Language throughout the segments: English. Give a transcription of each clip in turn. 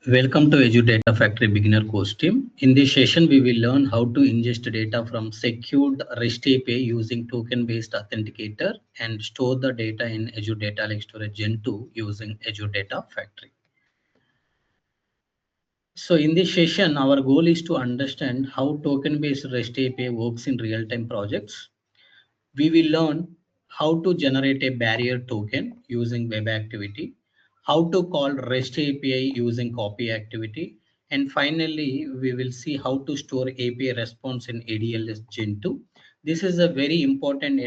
Welcome to Azure Data Factory beginner course team. In this session, we will learn how to ingest data from secured REST API using token-based authenticator and store the data in Azure Data Lake Storage Gen 2 using Azure Data Factory. So in this session, our goal is to understand how token-based REST API works in real-time projects. We will learn how to generate a barrier token using web activity, how to call REST API using copy activity, and finally, we will see how to store API response in ADLS Gen2. This is a very important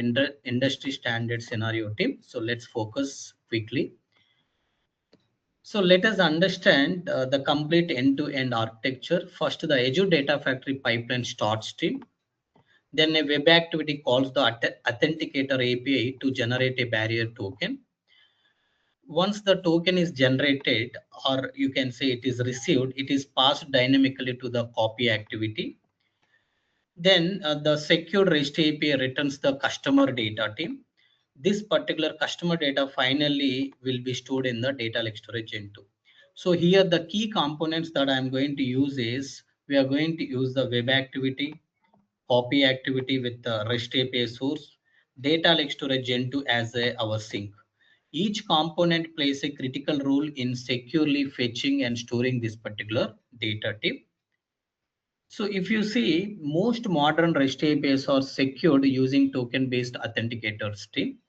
industry standard scenario team. So let's focus quickly. So let us understand the complete end-to-end architecture. First, the Azure Data Factory pipeline starts stream. Then a web activity calls the Authenticator API to generate a barrier token. Once the token is generated, or you can say it is received, it is passed dynamically to the copy activity. Then the secure REST API returns the customer data team. This particular customer data finally will be stored in the data lake storage Gen2. So here the key components that I'm going to use is we are going to use the web activity, copy activity with the REST API source, data lake storage Gen2 as our sink. Each component plays a critical role in securely fetching and storing this particular data type. So if you see, most modern REST APIs are secured using token-based authenticators team.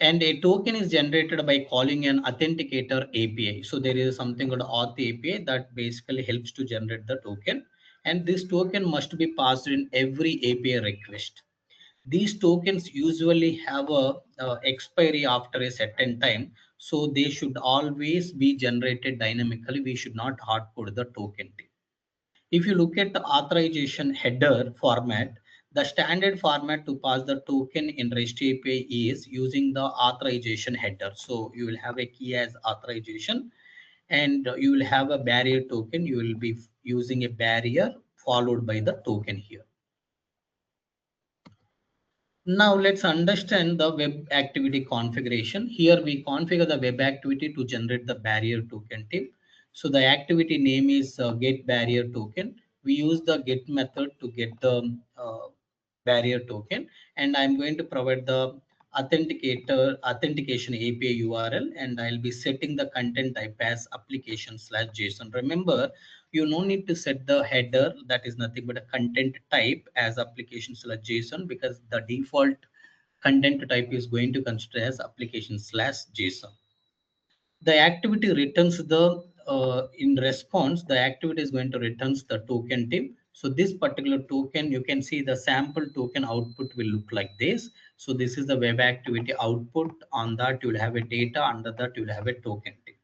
And a token is generated by calling an authenticator API. So there is something called auth API that basically helps to generate the token. And this token must be passed in every API request. These tokens usually have a expiry after a certain time. So they should always be generated dynamically. We should not hard code the token. If you look at the authorization header format, the standard format to pass the token in REST API is using the authorization header. So you will have a key as authorization and you will have a barrier token. You will be using a barrier followed by the token here. Now let's understand the web activity configuration. Here we configure the web activity to generate the barrier token type. So the activity name is get barrier token. We use the get method to get the barrier token, and I'm going to provide the authentication API URL, and I'll be setting the content type as application/JSON. Remember, you no need to set the header, that is nothing but a content type as application/JSON, because the default content type is going to consider as application/JSON. The activity returns the in response, the activity is going to returns the token type. So this particular token, you can see the sample token output will look like this. So this is the web activity output. On that you will have a data, under that you will have a token type.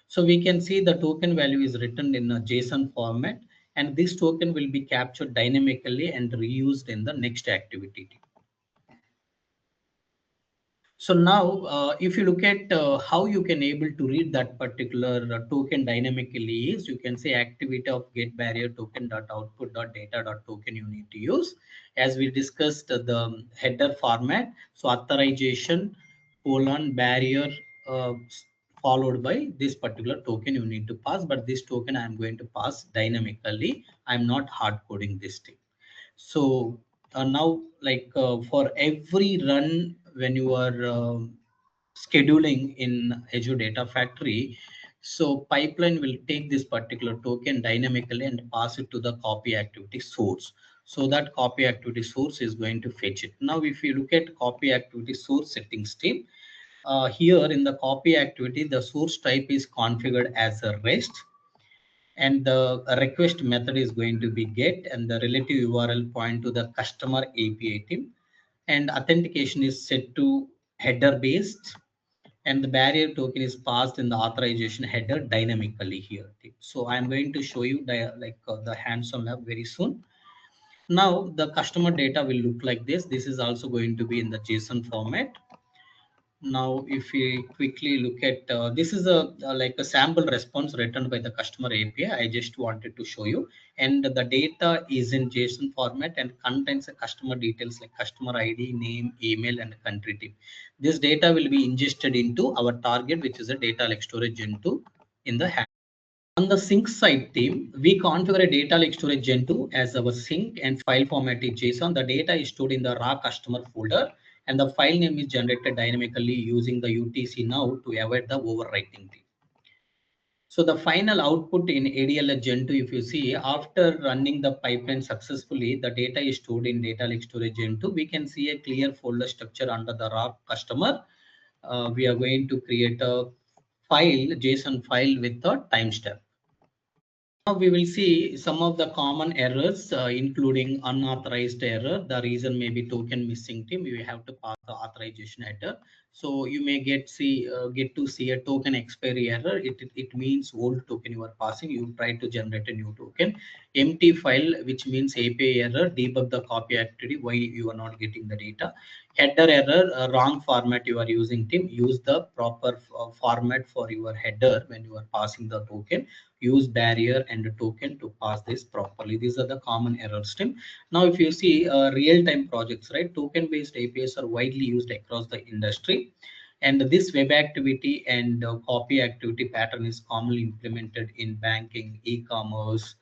So we can see the token value is written in a JSON format, and this token will be captured dynamically and reused in the next activity. So now, if you look at how you can able to read that particular token dynamically is, you can say activity of get barrier token dot output dot data dot token you need to use. As we discussed the header format, so authorization colon barrier uh, followed by this particular token you need to pass, but this token I am going to pass dynamically. I'm not hard coding this thing. So now, like for every run when you are scheduling in Azure Data Factory, so pipeline will take this particular token dynamically and pass it to the copy activity source. So that copy activity source is going to fetch it. Now, if you look at copy activity source settings team, here in the copy activity, the source type is configured as a REST, and the request method is going to be get, and the relative URL point to the customer API team, and authentication is set to header based, and the barrier token is passed in the authorization header dynamically here. So I'm going to show you the hands-on lab very soon. Now the customer data will look like this. This is also going to be in the JSON format. Now, if we quickly look at this is like a sample response written by the customer API. I just wanted to show you, and the data is in JSON format and contains the customer details like customer ID, name, email, and country type. This data will be ingested into our target, which is a data lake storage Gen2 in the hand. On the sync side team, we configure a data lake storage Gen2 as our sync and file format is JSON. The data is stored in the raw customer folder and the file name is generated dynamically using the UTC now to avoid the overwriting team. So the final output in ADLS Gen2, if you see, after running the pipeline successfully, the data is stored in data lake storage Gen2. We can see a clear folder structure under the raw customer. We are going to create a file, JSON file with the timestamp. Now we will see some of the common errors, including unauthorized error. The reason may be token missing team. You have to pass the authorization header. So you may get to see a token expiry error. It means old token you are passing. You try to generate a new token. Empty file, which means API error. Debug the copy activity. Why you are not getting the data. Header error, wrong format you are using team. Use the proper format for your header when you are passing the token. Use barrier and token to pass this properly. These are the common errors team. Now if you see real-time projects, right, token based APIs are widely used across the industry, and this web activity and copy activity pattern is commonly implemented in banking, e-commerce,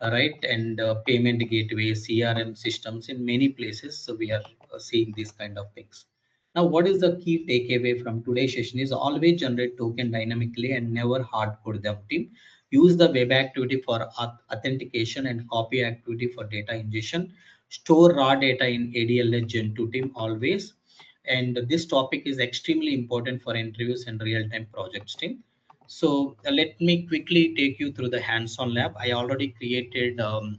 right, and payment gateways, CRM systems in many places. So we are seeing these kind of things. Now, what is the key takeaway from today's session is always generate token dynamically and never hard code them team. Use the web activity for authentication and copy activity for data ingestion. Store raw data in ADLS Gen2 team always. And this topic is extremely important for interviews and real-time projects team. So let me quickly take you through the hands-on lab. I already created our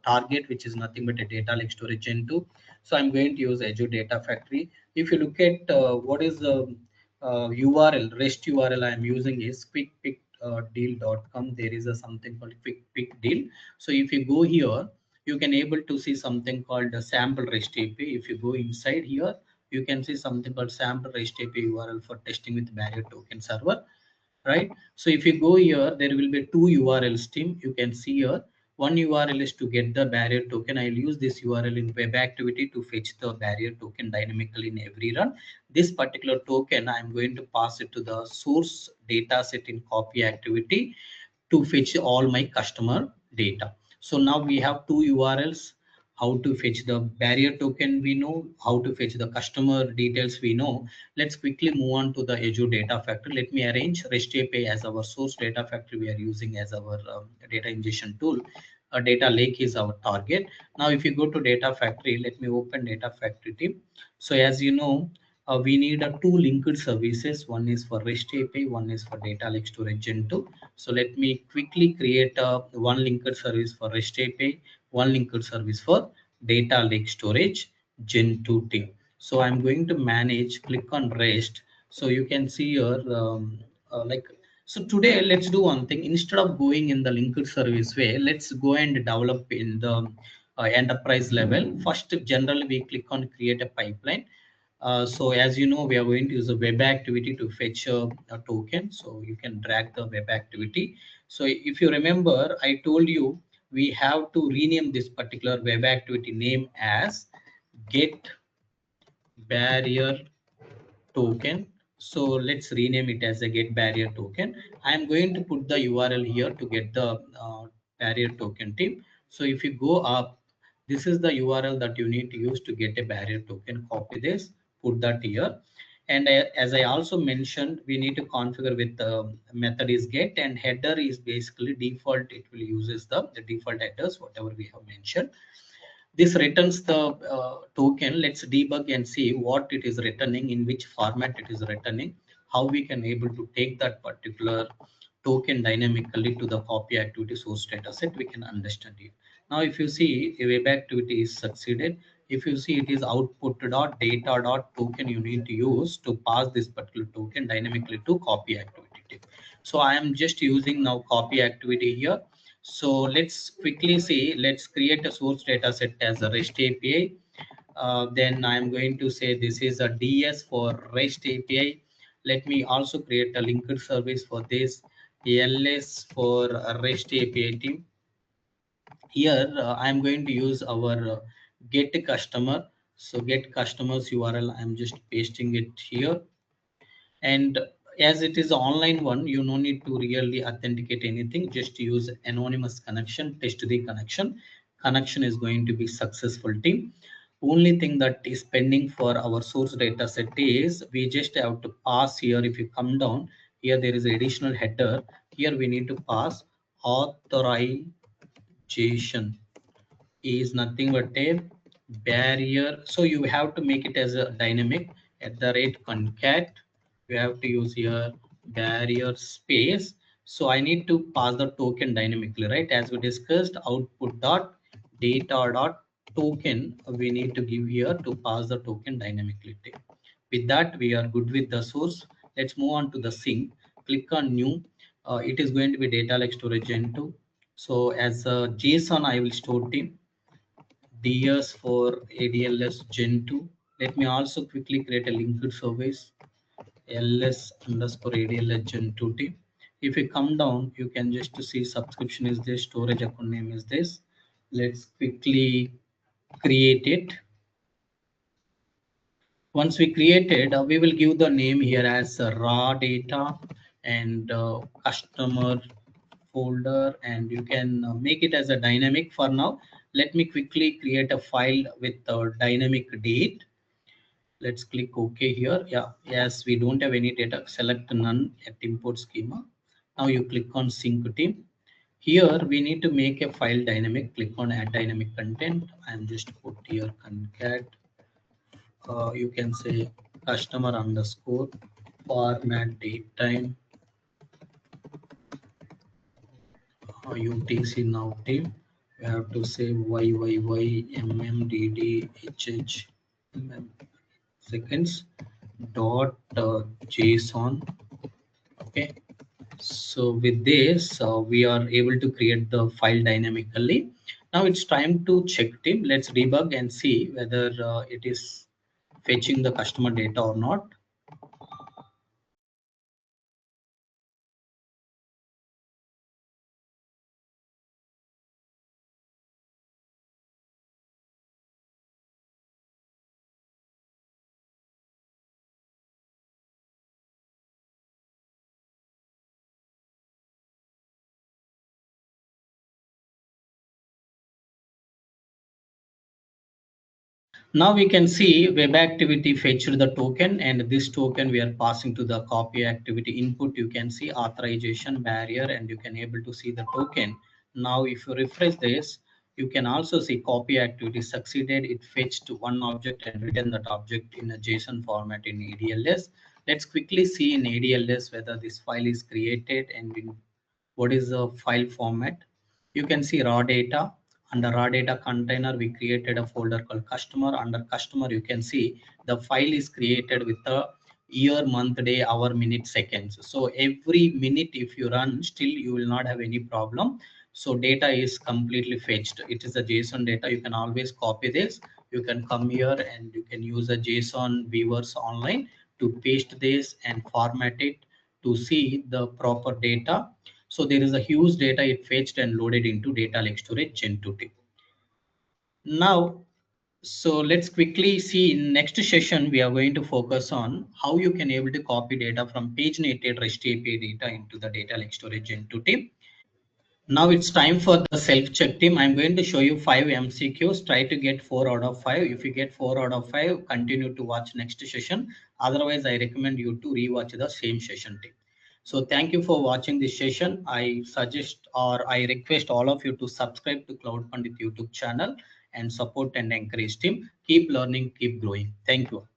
target, which is nothing but a data lake storage Gen2. So I'm going to use Azure Data Factory. If you look at what is the URL, REST URL I'm using is quickpickdeal.com. There is a something called quick deal. So if you go here, you can able to see something called a sample REST API. If you go inside here, you can see something called sample REST API URL for testing with barrier token server, right? So if you go here, there will be two URLs team. You can see here, one URL is to get the barrier token. I'll use this URL in web activity to fetch the barrier token dynamically in every run. This particular token, I'm going to pass it to the source data set in copy activity to fetch all my customer data. So now we have two URLs. How to fetch the barrier token we know, how to fetch the customer details we know. Let's quickly move on to the Azure Data Factory. Let me arrange REST API as our source data factory we are using as our data ingestion tool. A data lake is our target. Now if you go to Data Factory, let me open Data Factory team. So as you know, we need two linked services. One is for REST API, one is for data lake storage Gen2. So let me quickly create one linked service for REST API, one linked service for data lake storage Gen2 team. So I'm going to manage, click on REST. So you can see here, so today let's do one thing. Instead of going in the linked service way, let's go and develop in the enterprise level. First, generally we click on create a pipeline. So as you know, we are going to use a web activity to fetch a token. So you can drag the web activity. So if you remember, I told you we have to rename this particular web activity name as get barrier token. So let's rename it as a get barrier token. I'm going to put the URL here to get the barrier token tip. So if you go up, this is the URL that you need to use to get a barrier token. Copy this, put that here. And as I also mentioned, we need to configure with the method is get, and header is basically default. It will uses the default headers, whatever we have mentioned. This returns the token. Let's debug and see what it is returning, in which format it is returning, how we can able to take that particular token dynamically to the copy activity source data set. We can understand it. Now, if you see a web activity is succeeded, if you see it is output dot data dot token, you need to use to pass this particular token dynamically to copy activity. So I am just using now copy activity here. So let's quickly see, let's create a source data set as a REST API. Then I'm going to say this is a DS for REST API. Let me also create a linked service for this, ALS for a REST API team. Here I'm going to use our get customer. So get customers URL, I'm just pasting it here. And as it is online one, you no need to really authenticate anything. Just use anonymous connection, test the connection. Connection is going to be successful, team. Only thing that is pending for our source data set is we just have to pass here. If you come down here, there is additional header. Here we need to pass authorization is nothing but a barrier. So you have to make it as a dynamic at the rate concat. You have to use here barrier space. So I need to pass the token dynamically, right? As we discussed, output dot data dot token. We need to give here to pass the token dynamically. With that, we are good with the source. Let's move on to the sync. Click on new. It is going to be data like storage Gen2. So as a JSON, I will store team DS for ADLS Gen2. Let me also quickly create a linked service ls underscore ADLS Gen2 team. If you come down, you can just see subscription is this, storage account name is this. Let's quickly create it. Once we created, we will give the name here as raw data and customer folder, and you can make it as a dynamic for now. Let me quickly create a file with dynamic date. Let's click OK here. Yeah, yes, we don't have any data. Select none at import schema. Now you click on sync team. Here we need to make a file dynamic. Click on add dynamic content and just put here concat. You can say customer underscore format date time UTC now team. You have to say YYYMMDDHH seconds dot JSON. Okay. So with this, we are able to create the file dynamically. Now it's time to check team. Let's debug and see whether it is fetching the customer data or not. Now we can see web activity fetched the token, and this token we are passing to the copy activity input. You can see authorization barrier and you can able to see the token. Now if you refresh this, you can also see copy activity succeeded. It fetched one object and written that object in a JSON format in ADLS. Let's quickly see in ADLS whether this file is created and in what is the file format. You can see raw data. Under raw data container, we created a folder called customer. Under customer, you can see the file is created with the year, month, day, hour, minute, seconds. So every minute if you run, still you will not have any problem. So data is completely fetched. It is a JSON data. You can always copy this. You can come here and you can use a JSON viewers online to paste this and format it to see the proper data. So there is a huge data it fetched and loaded into data lake storage Gen2. Now, so let's quickly see in next session, we are going to focus on how you can able to copy data from page native REST API data into the data lake storage Gen2 team. Now it's time for the self-check team. I'm going to show you 5 MCQs. Try to get 4 out of 5. If you get 4 out of 5, continue to watch next session. Otherwise, I recommend you to rewatch the same session team. So thank you for watching this session. I suggest or I request all of you to subscribe to Cloudpandith YouTube channel and support and encourage team. Keep learning, keep growing. Thank you.